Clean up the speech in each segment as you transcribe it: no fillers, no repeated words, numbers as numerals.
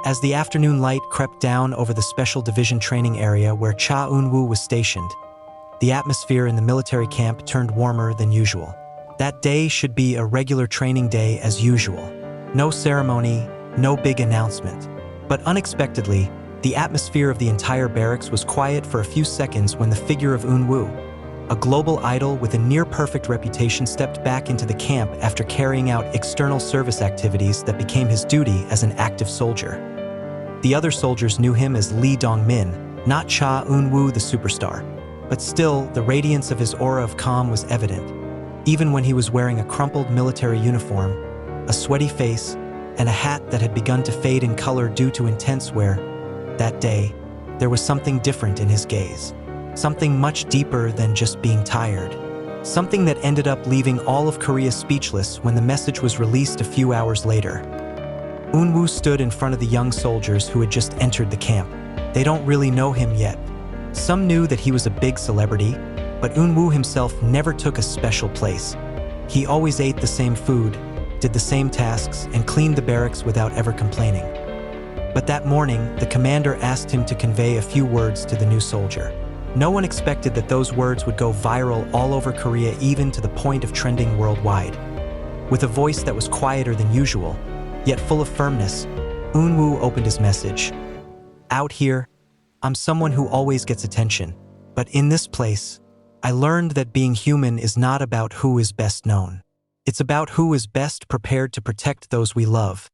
As the afternoon light crept down over the Special Division training area where Cha Eunwoo was stationed, the atmosphere in the military camp turned warmer than usual. That day should be a regular training day as usual. No ceremony, no big announcement. But unexpectedly, the atmosphere of the entire barracks was quiet for a few seconds when the figure of Eunwoo, a global idol with a near-perfect reputation, stepped back into the camp after carrying out external service activities that became his duty as an active soldier. The other soldiers knew him as Lee Dong-min, not Cha Eunwoo the superstar. But still, the radiance of his aura of calm was evident, even when he was wearing a crumpled military uniform, a sweaty face, and a hat that had begun to fade in color due to intense wear. That day, there was something different in his gaze. Something much deeper than just being tired. Something that ended up leaving all of Korea speechless when the message was released a few hours later. Eunwoo stood in front of the young soldiers who had just entered the camp. They don't really know him yet. Some knew that he was a big celebrity, but Eunwoo himself never took a special place. He always ate the same food, did the same tasks, and cleaned the barracks without ever complaining. But that morning, the commander asked him to convey a few words to the new soldier. No one expected that those words would go viral all over Korea, even to the point of trending worldwide. With a voice that was quieter than usual, yet full of firmness, Eunwoo opened his message. Out here, I'm someone who always gets attention, but in this place, I learned that being human is not about who is best known. It's about who is best prepared to protect those we love,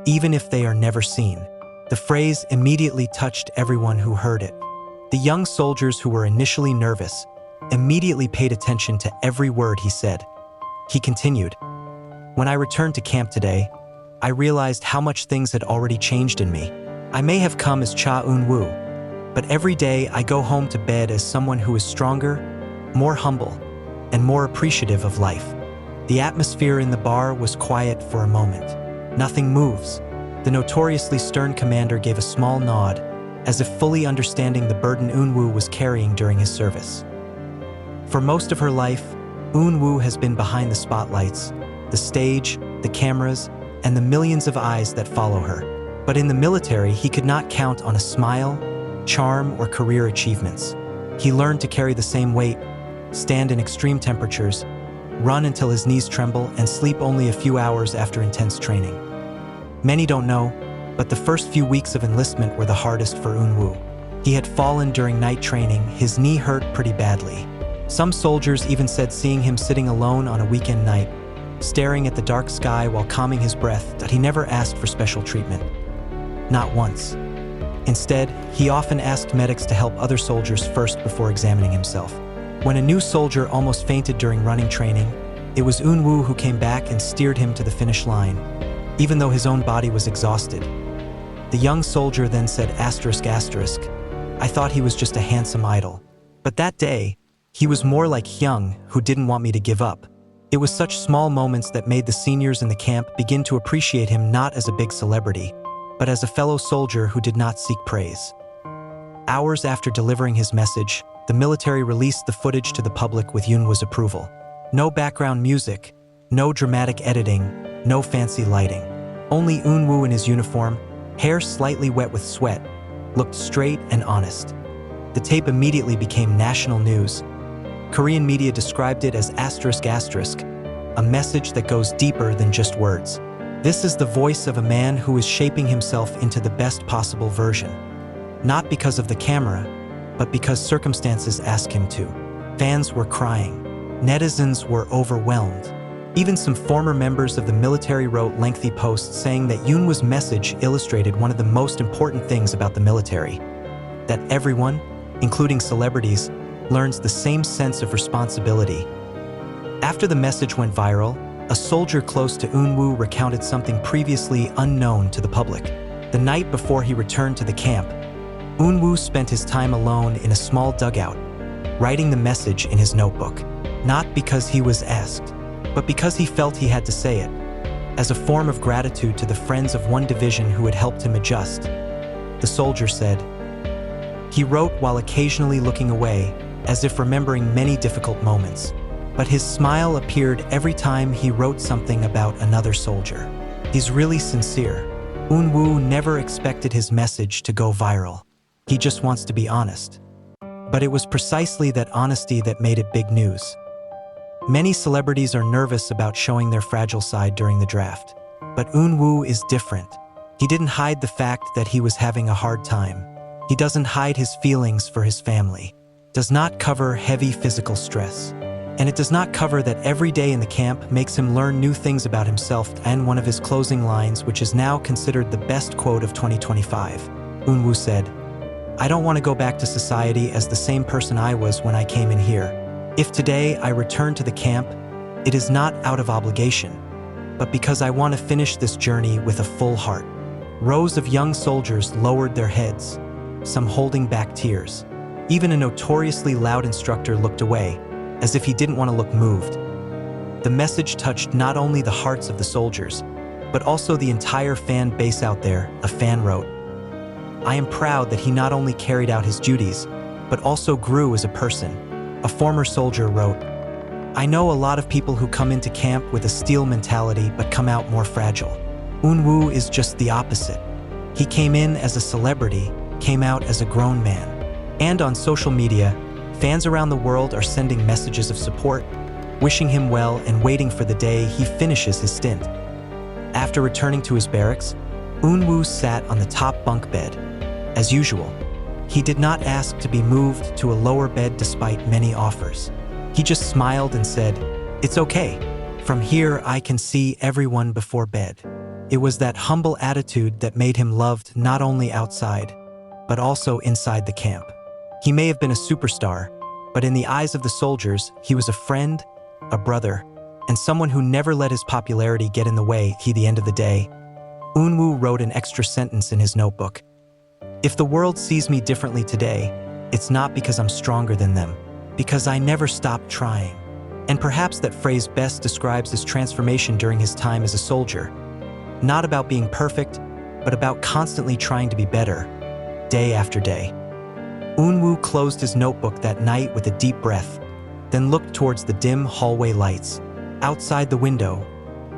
even if they are never seen. The phrase immediately touched everyone who heard it. The young soldiers who were initially nervous immediately paid attention to every word he said. He continued, "When I returned to camp today, I realized how much things had already changed in me. I may have come as Cha Eunwoo, but every day I go home to bed as someone who is stronger, more humble, and more appreciative of life." The atmosphere in the bar was quiet for a moment. Nothing moves. The notoriously stern commander gave a small nod, as if fully understanding the burden Eunwoo was carrying during his service. For most of her life, Eunwoo has been behind the spotlights, the stage, the cameras, and the millions of eyes that follow her. But in the military, he could not count on a smile, charm, or career achievements. He learned to carry the same weight, stand in extreme temperatures, run until his knees tremble, and sleep only a few hours after intense training. Many don't know, but the first few weeks of enlistment were the hardest for Eunwoo. He had fallen during night training, his knee hurt pretty badly. Some soldiers even said seeing him sitting alone on a weekend night, staring at the dark sky while calming his breath, that he never asked for special treatment. Not once. Instead, he often asked medics to help other soldiers first before examining himself. When a new soldier almost fainted during running training, it was Eunwoo who came back and steered him to the finish line, even though his own body was exhausted. The young soldier then said, "I thought he was just a handsome idol. But that day, he was more like Hyung, who didn't want me to give up." It was such small moments that made the seniors in the camp begin to appreciate him not as a big celebrity, but as a fellow soldier who did not seek praise. Hours after delivering his message, the military released the footage to the public with Eunwoo's approval. No background music, no dramatic editing, no fancy lighting. Only Eunwoo in his uniform, hair slightly wet with sweat, looked straight and honest. The tape immediately became national news. Korean media described it as ***, a message that goes deeper than just words. This is the voice of a man who is shaping himself into the best possible version. Not because of the camera, but because circumstances ask him to. Fans were crying. Netizens were overwhelmed. Even some former members of the military wrote lengthy posts saying that Eunwoo's message illustrated one of the most important things about the military: that everyone, including celebrities, learns the same sense of responsibility. After the message went viral, a soldier close to Eunwoo recounted something previously unknown to the public. The night before he returned to the camp, Eunwoo spent his time alone in a small dugout, writing the message in his notebook. Not because he was asked, but because he felt he had to say it, as a form of gratitude to the friends of one division who had helped him adjust. The soldier said, he wrote while occasionally looking away, as if remembering many difficult moments. But his smile appeared every time he wrote something about another soldier. He's really sincere. Eunwoo never expected his message to go viral. He just wants to be honest. But it was precisely that honesty that made it big news. Many celebrities are nervous about showing their fragile side during the draft. But Eunwoo is different. He didn't hide the fact that he was having a hard time. He doesn't hide his feelings for his family. Does not cover heavy physical stress. And it does not cover that every day in the camp makes him learn new things about himself. And one of his closing lines, which is now considered the best quote of 2025, Eunwoo said, "I don't want to go back to society as the same person I was when I came in here. If today I return to the camp, it is not out of obligation, but because I want to finish this journey with a full heart." Rows of young soldiers lowered their heads, some holding back tears. Even a notoriously loud instructor looked away, as if he didn't want to look moved. The message touched not only the hearts of the soldiers, but also the entire fan base out there. A fan wrote, "I am proud that he not only carried out his duties, but also grew as a person." A former soldier wrote, "I know a lot of people who come into camp with a steel mentality but come out more fragile. Eunwoo is just the opposite. He came in as a celebrity, came out as a grown man." And on social media, fans around the world are sending messages of support, wishing him well and waiting for the day he finishes his stint. After returning to his barracks, Eunwoo sat on the top bunk bed. As usual, he did not ask to be moved to a lower bed despite many offers. He just smiled and said, "It's okay. From here I can see everyone before bed." It was that humble attitude that made him loved not only outside, but also inside the camp. He may have been a superstar, but in the eyes of the soldiers, he was a friend, a brother, and someone who never let his popularity get in the way. At the end of the day, Eunwoo wrote an extra sentence in his notebook. "If the world sees me differently today, it's not because I'm stronger than them, because I never stopped trying." And perhaps that phrase best describes his transformation during his time as a soldier. Not about being perfect, but about constantly trying to be better, day after day. Eunwoo closed his notebook that night with a deep breath, then looked towards the dim hallway lights. Outside the window,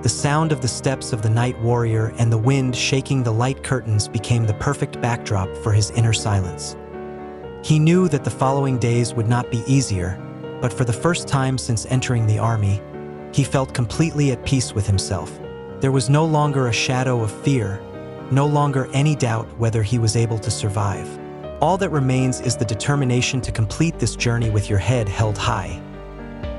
the sound of the steps of the night warrior and the wind shaking the light curtains became the perfect backdrop for his inner silence. He knew that the following days would not be easier, but for the first time since entering the army, he felt completely at peace with himself. There was no longer a shadow of fear, no longer any doubt whether he was able to survive. All that remains is the determination to complete this journey with your head held high.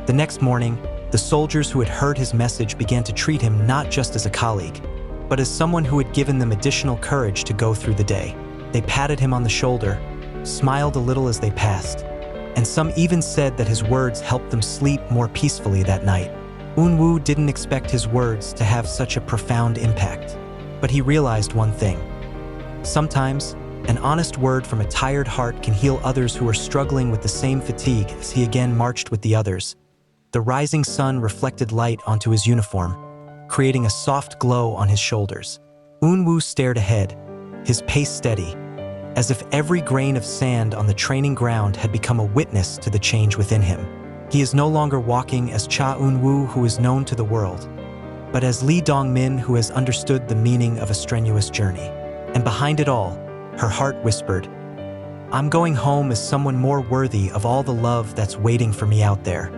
The next morning, the soldiers who had heard his message began to treat him not just as a colleague, but as someone who had given them additional courage to go through the day. They patted him on the shoulder, smiled a little as they passed, and some even said that his words helped them sleep more peacefully that night. Eunwoo didn't expect his words to have such a profound impact, but he realized one thing. Sometimes, an honest word from a tired heart can heal others who are struggling with the same fatigue. As he again marched with the others, the rising sun reflected light onto his uniform, creating a soft glow on his shoulders. Eunwoo stared ahead, his pace steady, as if every grain of sand on the training ground had become a witness to the change within him. He is no longer walking as Cha Eunwoo, who is known to the world, but as Lee Dong-min, who has understood the meaning of a strenuous journey. And behind it all, her heart whispered, "I'm going home as someone more worthy of all the love that's waiting for me out there."